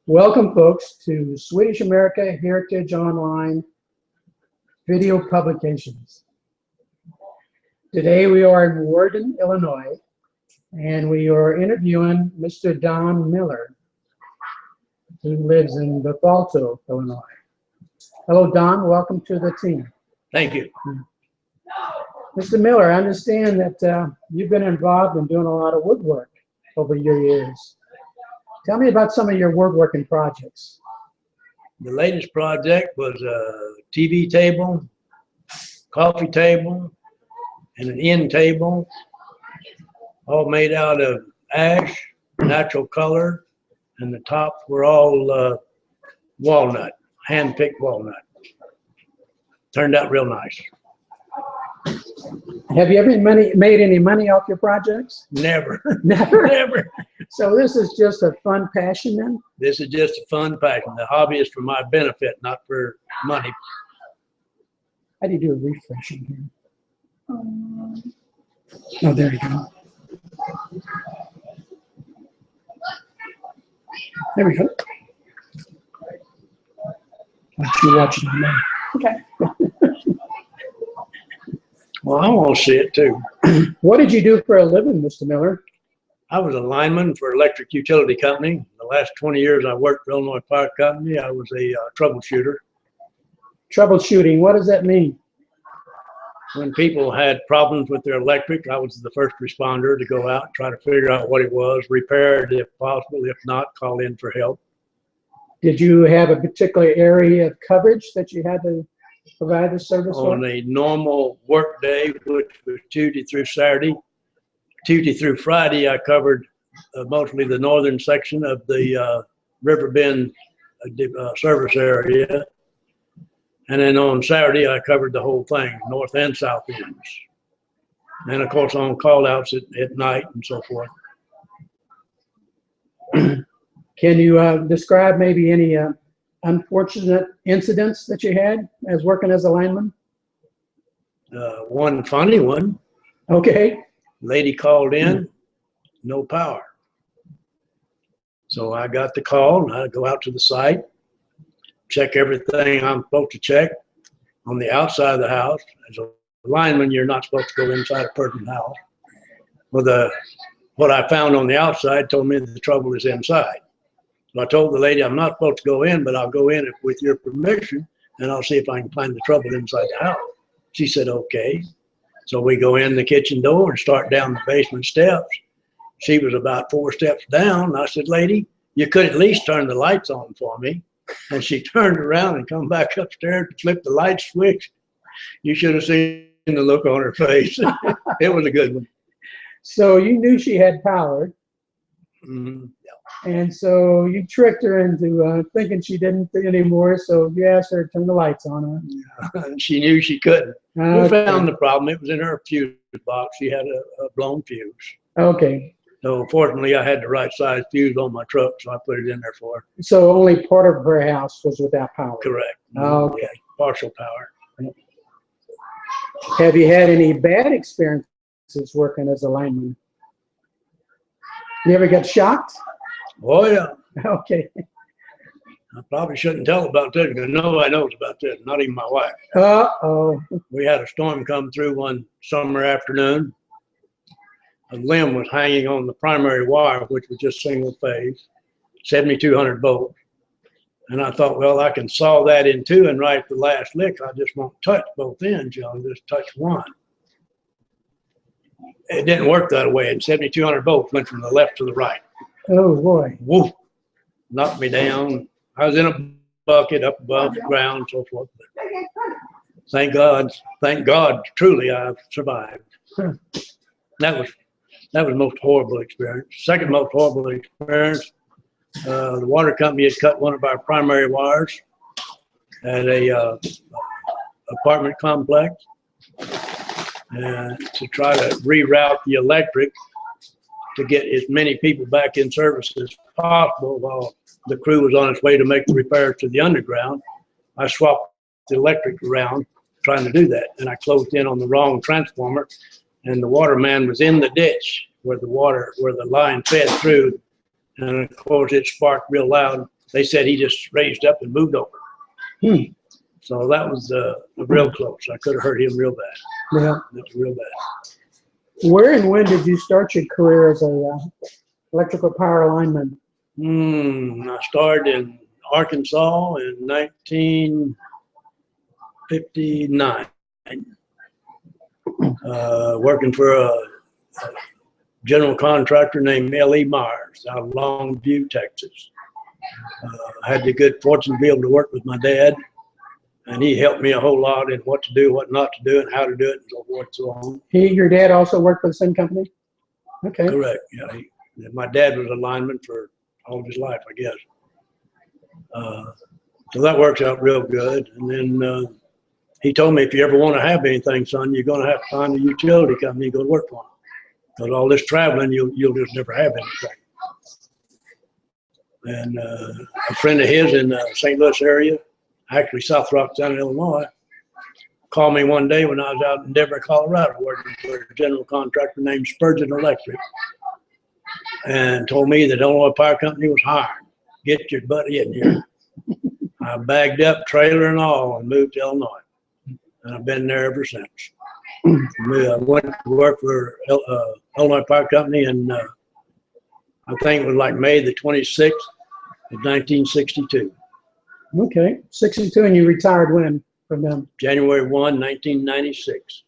Welcome, folks, to Swedish America Heritage Online Video Publications. Today we are in Warden, Illinois, and we are interviewing Mr. Don Miller, who lives in Bethalto, Illinois. Hello, Don. Welcome to the team. Thank you. Mr. Miller, I understand that you've been involved in doing a lot of woodwork over your years. Tell me about some of your woodworking projects. The latest project was a TV table, coffee table, and an end table, all made out of ash, natural color, and the tops were all walnut, hand-picked walnut. Turned out real nice. Have you ever made any money off your projects? Never. Never? Never. So this is just a fun passion then? This is just a fun passion. The hobby is for my benefit, not for money. How do you do a refresh in here? Oh, there you go. There we go. Let you watch it on there. Okay. Well, I want to see it too. What did you do for a living, Mr. Miller? I was a lineman for electric utility company. The last 20 years I worked for Illinois Power Company. I was a troubleshooter. Troubleshooting, what does that mean? When people had problems with their electric, I was the first responder to go out and try to figure out what it was, repair it if possible. If not, call in for help. Did you have a particular area of coverage that you had to provide the service for? On a normal work day, which was Tuesday through Saturday, Tuesday through Friday, I covered mostly the northern section of the River Bend service area. And then on Saturday, I covered the whole thing, north and south ends. And of course, on call outs at night and so forth. Can you describe maybe any unfortunate incidents that you had as working as a lineman? One funny one. Okay. Lady called in, no power. So I got the call and I go out to the site, check everything I'm supposed to check on the outside of the house. As a lineman, you're not supposed to go inside a person's house. Well, what I found on the outside told me the trouble is inside. So I told the lady I'm not supposed to go in, but I'll go in with your permission and I'll see if I can find the trouble inside the house. She said, okay. So we go in the kitchen door and start down the basement steps. She was about 4 steps down. I said, lady, you could at least turn the lights on for me. And she turned around and come back upstairs to flip the light switch. You should have seen the look on her face. It was a good one. So you knew she had power. Mm-hmm. And so you tricked her into thinking she didn't anymore. So you asked her to turn the lights on. Yeah. She knew she couldn't. Okay. We found the problem. It was in her fuse box. She had a blown fuse. Okay. So fortunately, I had the right size fuse on my truck, so I put it in there for her. So only part of her house was without power. Correct. Okay. Yeah, partial power. Have you had any bad experiences working as a lineman? You ever get shocked? Oh, yeah. Okay. I probably shouldn't tell about this because nobody knows about this, not even my wife. Uh-oh. We had a storm come through one summer afternoon. A limb was hanging on the primary wire, which was just single phase, 7,200 volts. And I thought, well, I can saw that in two and right at the last lick. I just won't touch both ends, I'll just touch one. It didn't work that way, and 7,200 volts went from the left to the right. Oh, boy. Woof, knocked me down. I was in a bucket up above the ground and so forth. But thank God, truly I've survived. Huh. That was the most horrible experience. Second most horrible experience, the water company had cut one of our primary wires at a apartment complex to try to reroute the electric to get as many people back in service as possible while the crew was on its way to make the repairs to the underground. I swapped the electric around trying to do that, and I closed in on the wrong transformer, and the water man was in the ditch where the line fed through And of course, it sparked real loud. They said he just raised up and moved over. Hmm. So that was real close. I could have hurt him real bad. Yeah. That was real bad. Where and when did you start your career as a electrical power lineman? I started in Arkansas in 1959, working for a general contractor named L.E. Myers out of Longview, Texas. I had the good fortune to be able to work with my dad, and he helped me a whole lot in what to do, what not to do, and how to do it, and so forth and so on. Your dad also worked for the same company? Okay. Correct. Yeah. My dad was a lineman for all of his life, I guess. So that works out real good. And then he told me, if you ever want to have anything, son, you're going to have to find a utility company you go to work for. Because all this traveling, you'll just never have anything. And a friend of his in the St. Louis area, actually South Roxanna, Illinois, called me one day when I was out in Denver, Colorado, working for a general contractor named Spurgeon Electric, and told me that Illinois Power Company was hiring. Get your butt in here. I bagged up, trailer and all, and moved to Illinois. And I've been there ever since. I went to work for Illinois Power Company, and I think it was like May the 26th of 1962. Okay. 62, and you retired when from them? January 1, 1996.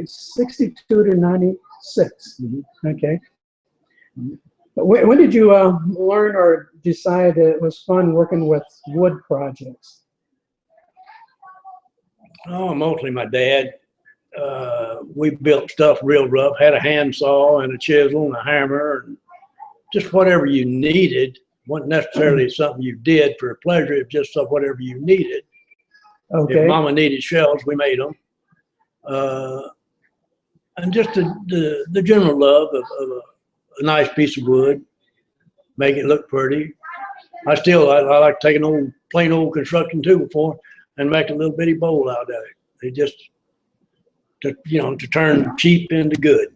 62 to 96. Mm-hmm. Okay. Mm-hmm. When did you learn or decide that it was fun working with wood projects? Oh, mostly my dad. We built stuff real rough, had a handsaw and a chisel and a hammer, and just whatever you needed. Wasn't necessarily something you did for pleasure, it was just whatever you needed. Okay. If Mama needed shells, we made them. And just the general love of a nice piece of wood, make it look pretty. I like taking old plain old construction tool before and make a little bitty bowl out of it. They just to turn cheap into good.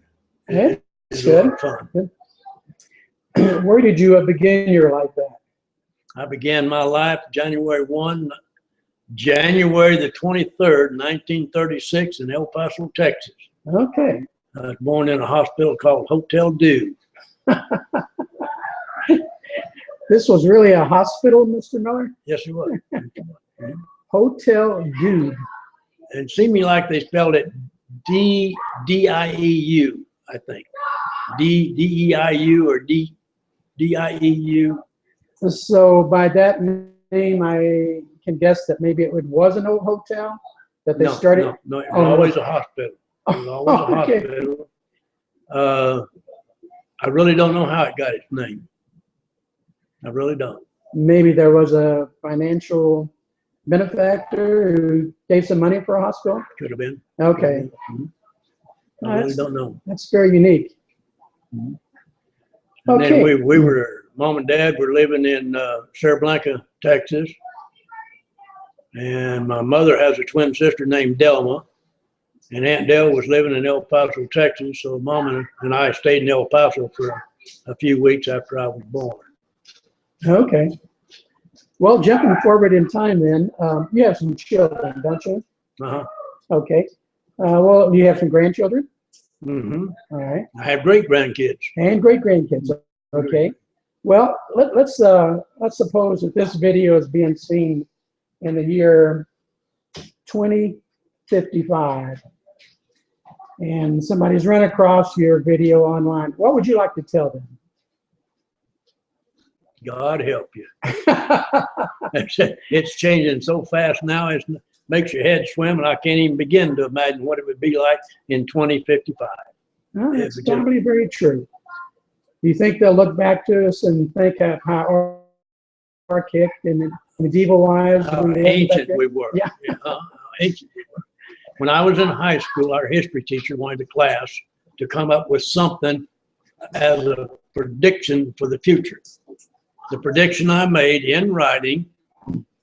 Yeah, It's good. a lot of fun. Good. Where did you begin your life at? I began my life January the 23rd, 1936 in El Paso, Texas. Okay. I was born in a hospital called Hotel Dew. This was really a hospital, Mr. Miller? Yes, it was. Hotel Dude. And it seemed me like they spelled it D-I-E-U, I think. D-E-I-U or D-I-E-U. So by that name, I can guess that maybe it was an old hotel that they started? No, it was always a hospital. It was always a Okay. hospital. I really don't know how it got its name. I really don't. Maybe there was a financial benefactor who gave some money for a hospital? Could have been. Okay. Mm-hmm. I really don't know. That's very unique. Mm-hmm. And Okay. then we were, Mom and Dad were living in Sierra Blanca, Texas. And my mother has a twin sister named Delma. And Aunt Del was living in El Paso, Texas. So Mom and I stayed in El Paso for a few weeks after I was born. Okay. Well, jumping forward in time then, you have some children, don't you? Uh-huh. Okay. Well, you have some grandchildren? Mm-hmm. All right. I have great grandkids. And great-grandkids. Okay. Well, let's suppose that this video is being seen in the year 2055, and somebody's run across your video online. What would you like to tell them? God help you. It's changing so fast now, it makes your head swim, and I can't even begin to imagine what it would be like in 2055. Well, that's probably very true. Do you think they'll look back to us and think of how archaic and medieval lives? How ancient we were. Yeah. How ancient we were. When I was in high school, our history teacher wanted the class to come up with something as a prediction for the future. The prediction I made in writing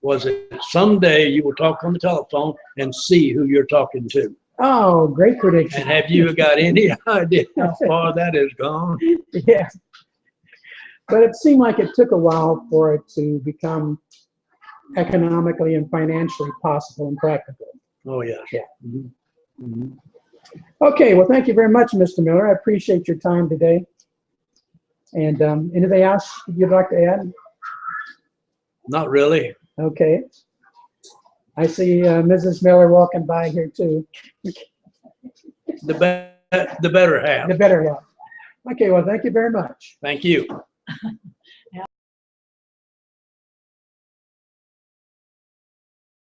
was that someday you will talk on the telephone and see who you're talking to. Oh, great prediction. And have you got any idea how far that has gone? Yeah. But it seemed like it took a while for it to become economically and financially possible and practical. Oh, yes. Yeah. Mhm. Mhm. Okay, well, thank you very much, Mr. Miller. I appreciate your time today. And anything else you'd like to add? Not really. Okay. I see Mrs. Miller walking by here too. The better half. The better half. Okay, well, thank you very much. Thank you.